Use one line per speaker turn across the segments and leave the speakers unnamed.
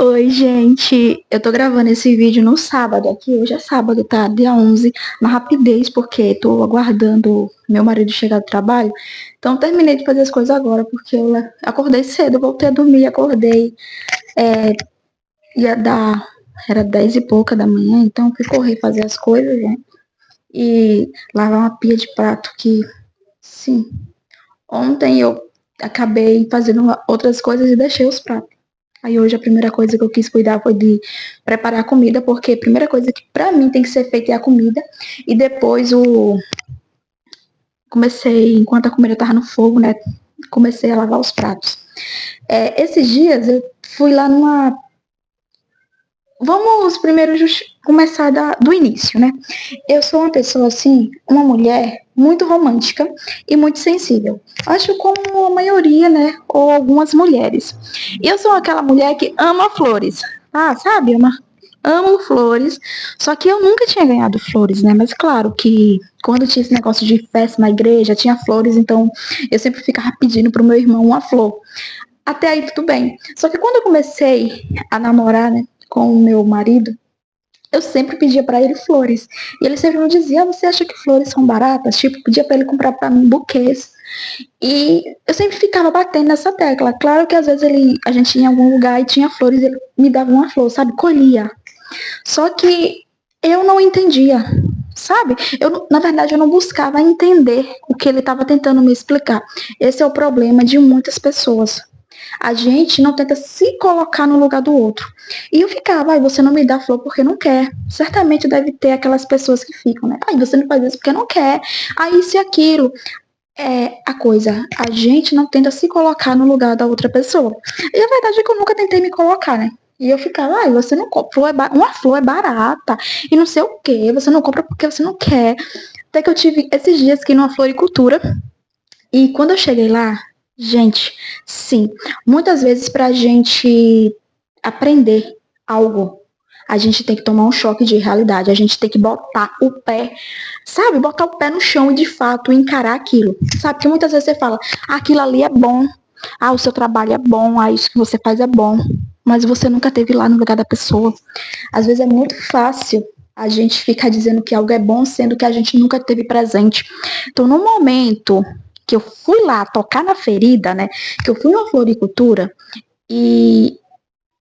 Oi, gente. Eu tô gravando esse vídeo no sábado aqui. Hoje é sábado, tá? Dia 11, na rapidez, porque tô aguardando meu marido chegar do trabalho. Então, terminei de fazer as coisas agora, porque eu acordei cedo, voltei a dormir, acordei. Ia dar. Era 10 e pouca da manhã, então fui correr fazer as coisas, né? E lavar uma pia de prato que, sim. Ontem eu acabei fazendo outras coisas e deixei os pratos. Aí hoje a primeira coisa que eu quis cuidar foi de preparar a comida, porque a primeira coisa que pra mim tem que ser feita é a comida. E depois comecei, enquanto a comida tava no fogo, né? Comecei a lavar os pratos. Esses dias eu fui lá numa. Vamos primeiro começar do início, né? Eu sou uma pessoa assim, uma mulher muito romântica e muito sensível. Acho como a maioria, né? Ou algumas mulheres. Eu sou aquela mulher que ama flores. Ah, sabe? Amo flores. Só que eu nunca tinha ganhado flores, né? Mas claro que quando tinha esse negócio de festa na igreja, tinha flores, então eu sempre ficava pedindo pro meu irmão uma flor. Até aí tudo bem. Só que quando eu comecei a namorar, né, com o meu marido, eu sempre pedia para ele flores. E ele sempre me dizia: você acha que flores são baratas? Tipo, pedia para ele comprar para mim buquês. E eu sempre ficava batendo nessa tecla. Claro que às vezes a gente ia em algum lugar e tinha flores, ele me dava uma flor, sabe? Colhia. Só que eu não entendia, sabe? Na verdade, eu não buscava entender o que ele estava tentando me explicar. Esse é o problema de muitas pessoas. A gente não tenta se colocar no lugar do outro. E eu ficava: ai, você não me dá flor porque não quer. Certamente deve ter aquelas pessoas que ficam, né? Ai, você não faz isso porque não quer. Aí isso e aquilo. É a coisa, a gente não tenta se colocar no lugar da outra pessoa. E a verdade é que eu nunca tentei me colocar, né? E eu ficava: ai, você não compra, uma flor é barata, e não sei o que, você não compra porque você não quer. Até que eu tive esses dias aqui numa floricultura, e quando eu cheguei lá, gente, sim, muitas vezes pra gente aprender algo, a gente tem que tomar um choque de realidade, a gente tem que botar o pé, sabe? Botar o pé no chão e de fato encarar aquilo. Sabe? Que muitas vezes você fala: aquilo ali é bom, o seu trabalho é bom, isso que você faz é bom, mas você nunca esteve lá no lugar da pessoa. Às vezes é muito fácil a gente ficar dizendo que algo é bom, sendo que a gente nunca esteve presente. Então, no momento que eu fui lá tocar na ferida, né? Que eu fui numa floricultura e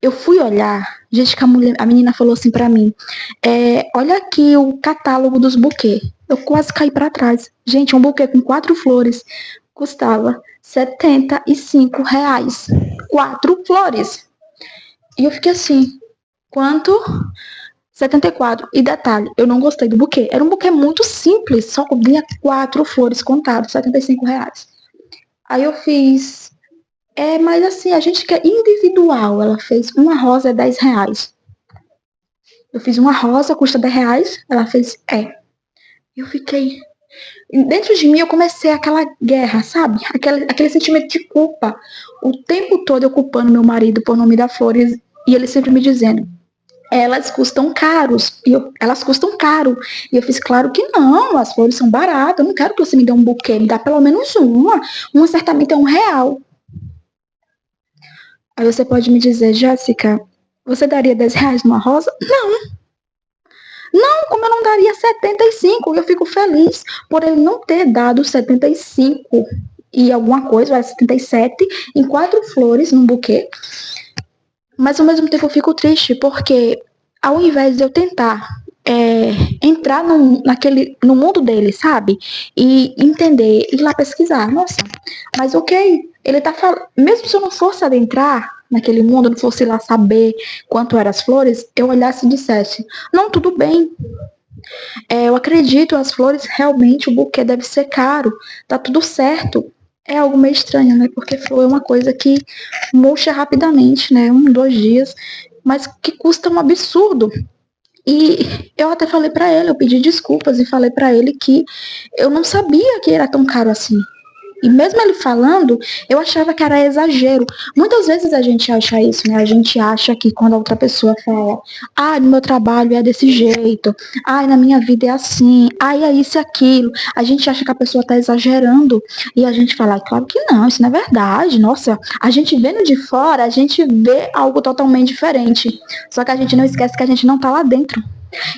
eu fui olhar, gente, que a menina falou assim pra mim: olha aqui o catálogo dos buquês. Eu quase caí pra trás. Gente, um buquê com 4 flores custava R$ 75. 4 flores. E eu fiquei assim: quanto? 74. E detalhe, eu não gostei do buquê. Era um buquê muito simples, só tinha 4 flores contadas, R$ 75. Aí eu fiz: mas assim, a gente quer individual. Ela fez uma rosa é R$ 10. Eu fiz uma rosa, custa R$ 10. Ela fez, é. Eu fiquei. Dentro de mim eu comecei aquela guerra, sabe? Aquele sentimento de culpa. O tempo todo eu culpando meu marido por não me dar flores. E ele sempre me dizendo: elas custam caros. Elas custam caro. E eu fiz: claro que não, as flores são baratas. Eu não quero que você me dê um buquê, me dá pelo menos uma. Uma certamente é R$ 1. Aí você pode me dizer: Jéssica, você daria R$ 10 numa rosa? Não, como eu não daria 75? Eu fico feliz por ele não ter dado 75 e alguma coisa, vai 77, em 4 flores num buquê. Mas ao mesmo tempo eu fico triste porque ao invés de eu tentar entrar no mundo dele, sabe? E entender, ir lá pesquisar. Nossa, mas ok, ele tá falando. Mesmo se eu não fosse adentrar naquele mundo, não fosse lá saber quanto eram as flores, eu olhasse e dissesse: não, tudo bem. Eu acredito, as flores, realmente, o buquê deve ser caro. Tá tudo certo. É algo meio estranho, né? Porque flor é uma coisa que murcha rapidamente, né? 1, 2 dias, mas que custa um absurdo. E eu até falei pra ele, eu pedi desculpas e falei pra ele que eu não sabia que era tão caro assim. E mesmo ele falando, eu achava que era exagero. Muitas vezes a gente acha isso, né? A gente acha que quando a outra pessoa fala, no meu trabalho é desse jeito, na minha vida é assim, é isso e aquilo, a gente acha que a pessoa tá exagerando e a gente fala, claro que não, isso não é verdade. Nossa, a gente vendo de fora, a gente vê algo totalmente diferente. Só que a gente não esquece que a gente não tá lá dentro.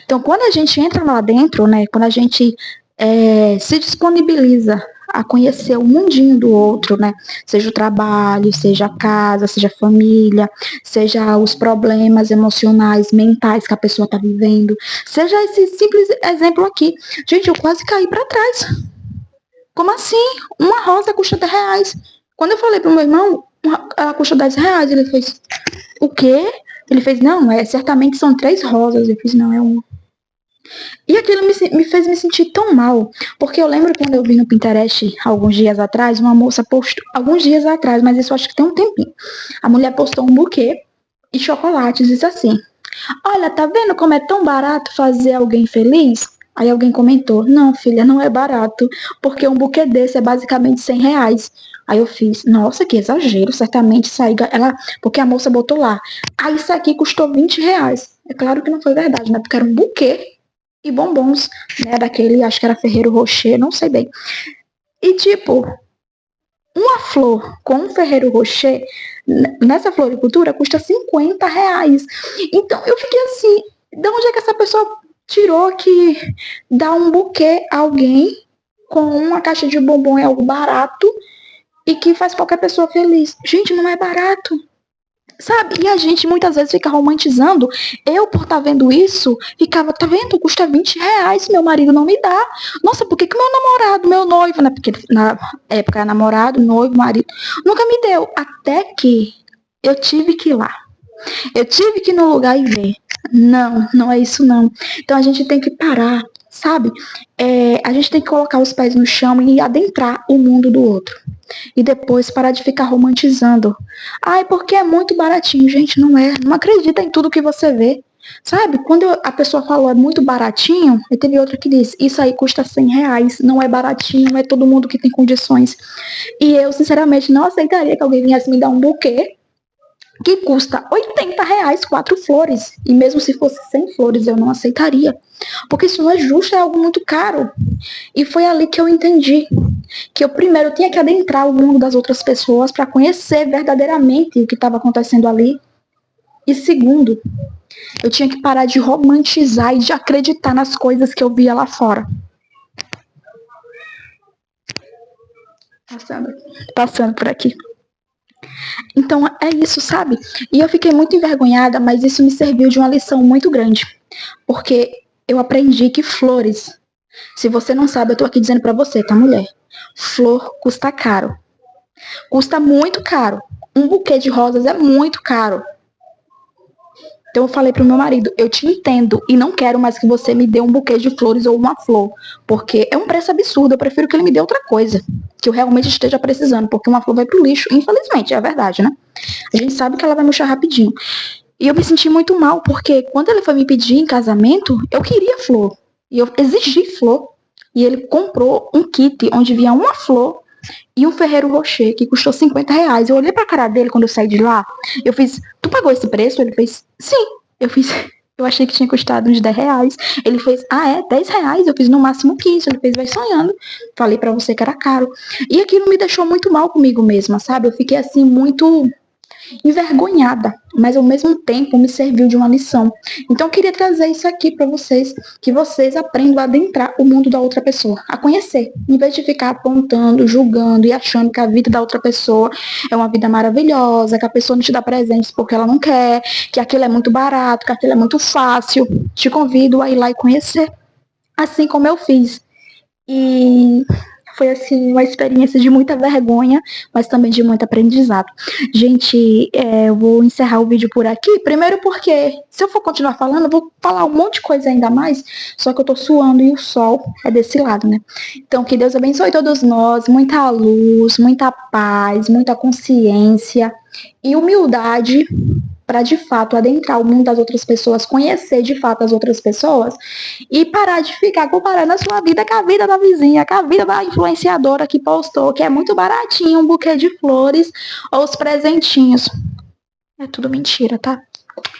Então, quando a gente entra lá dentro, né? Quando a gente se disponibiliza a conhecer o mundinho do outro, né? Seja o trabalho, seja a casa, seja a família, seja os problemas emocionais, mentais que a pessoa está vivendo, seja esse simples exemplo aqui. Gente, eu quase caí para trás. Como assim? Uma rosa custa R$10. Quando eu falei pro meu irmão, ela custa R$10, ele fez, o quê? Ele fez, não, certamente são 3 rosas. Eu fiz, não, é uma. E aquilo me fez me sentir tão mal, porque eu lembro quando eu vi no Pinterest, alguns dias atrás, uma moça postou, alguns dias atrás, mas isso acho que tem um tempinho, a mulher postou um buquê e chocolates, disse assim, olha, tá vendo como é tão barato fazer alguém feliz? Aí alguém comentou, não filha, não é barato, porque um buquê desse é basicamente R$100. Aí eu fiz, nossa, que exagero, certamente sair, porque a moça botou lá, isso aqui custou R$20. É claro que não foi verdade, né, porque era um buquê e bombons, né, daquele, acho que era Ferreiro Rocher, não sei bem. E tipo, uma flor com um Ferreiro Rocher, nessa floricultura, custa R$50. Então eu fiquei assim, de onde é que essa pessoa tirou que dar um buquê a alguém com uma caixa de bombom é algo barato e que faz qualquer pessoa feliz? Gente, não é barato. Sabe? E a gente muitas vezes fica romantizando. Eu, por estar vendo isso, ficava, tá vendo? Custa R$20, meu marido não me dá. Nossa, por que meu namorado, meu noivo, né? Porque na época era namorado, noivo, marido, nunca me deu. Até que eu tive que ir lá. Eu tive que ir no lugar e ver. Não, não é isso não. Então a gente tem que parar, sabe? A gente tem que colocar os pés no chão e adentrar o mundo do outro. E depois parar de ficar romantizando. Porque é muito baratinho. Gente, não é. Não acredita em tudo que você vê. Sabe? Quando a pessoa falou é muito baratinho, e teve outra que disse, isso aí custa R$100, não é baratinho, não é todo mundo que tem condições. E eu, sinceramente, não aceitaria que alguém viesse me dar um buquê que custa R$80, 4 flores. E mesmo se fosse 100 flores, eu não aceitaria. Porque isso não é justo, é algo muito caro. E foi ali que eu entendi que eu primeiro tinha que adentrar o mundo das outras pessoas para conhecer verdadeiramente o que estava acontecendo ali. E segundo, eu tinha que parar de romantizar e de acreditar nas coisas que eu via lá fora. Passando por aqui. Então é isso, sabe? E eu fiquei muito envergonhada, mas isso me serviu de uma lição muito grande. Porque eu aprendi que flores, se você não sabe, eu tô aqui dizendo pra você, tá, mulher? Flor custa caro. Custa muito caro. Um buquê de rosas é muito caro. Então eu falei pro meu marido, eu te entendo e não quero mais que você me dê um buquê de flores ou uma flor, porque é um preço absurdo, eu prefiro que ele me dê outra coisa, que eu realmente esteja precisando, porque uma flor vai pro lixo, infelizmente, é a verdade, né? A gente sabe que ela vai murchar rapidinho. E eu me senti muito mal, porque quando ele foi me pedir em casamento, eu queria flor, e eu exigi flor, e ele comprou um kit onde vinha uma flor e um Ferreiro Rocher, que custou R$50. Eu olhei pra cara dele quando eu saí de lá, eu fiz, tu pagou esse preço? Ele fez, sim. Eu achei que tinha custado uns R$10. Ele fez, R$10? Eu fiz no máximo 15. Ele fez, vai sonhando. Falei pra você que era caro. E aquilo me deixou muito mal comigo mesma, sabe? Eu fiquei assim, muito envergonhada, mas ao mesmo tempo me serviu de uma lição. Então eu queria trazer isso aqui para vocês, que vocês aprendam a adentrar o mundo da outra pessoa, a conhecer, em vez de ficar apontando, julgando e achando que a vida da outra pessoa é uma vida maravilhosa, que a pessoa não te dá presentes porque ela não quer, que aquilo é muito barato, que aquilo é muito fácil. Te convido a ir lá e conhecer, assim como eu fiz. E foi assim uma experiência de muita vergonha, mas também de muito aprendizado. Gente, eu vou encerrar o vídeo por aqui. Primeiro porque, se eu for continuar falando, eu vou falar um monte de coisa ainda mais, só que eu tô suando e o sol é desse lado, né? Então, que Deus abençoe todos nós, muita luz, muita paz, muita consciência e humildade para de fato adentrar o mundo das outras pessoas, conhecer de fato as outras pessoas e parar de ficar comparando a sua vida com a vida da vizinha, com a vida da influenciadora que postou que é muito baratinho um buquê de flores ou os presentinhos. É tudo mentira, tá?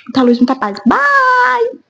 Muita luz, muita paz. Bye!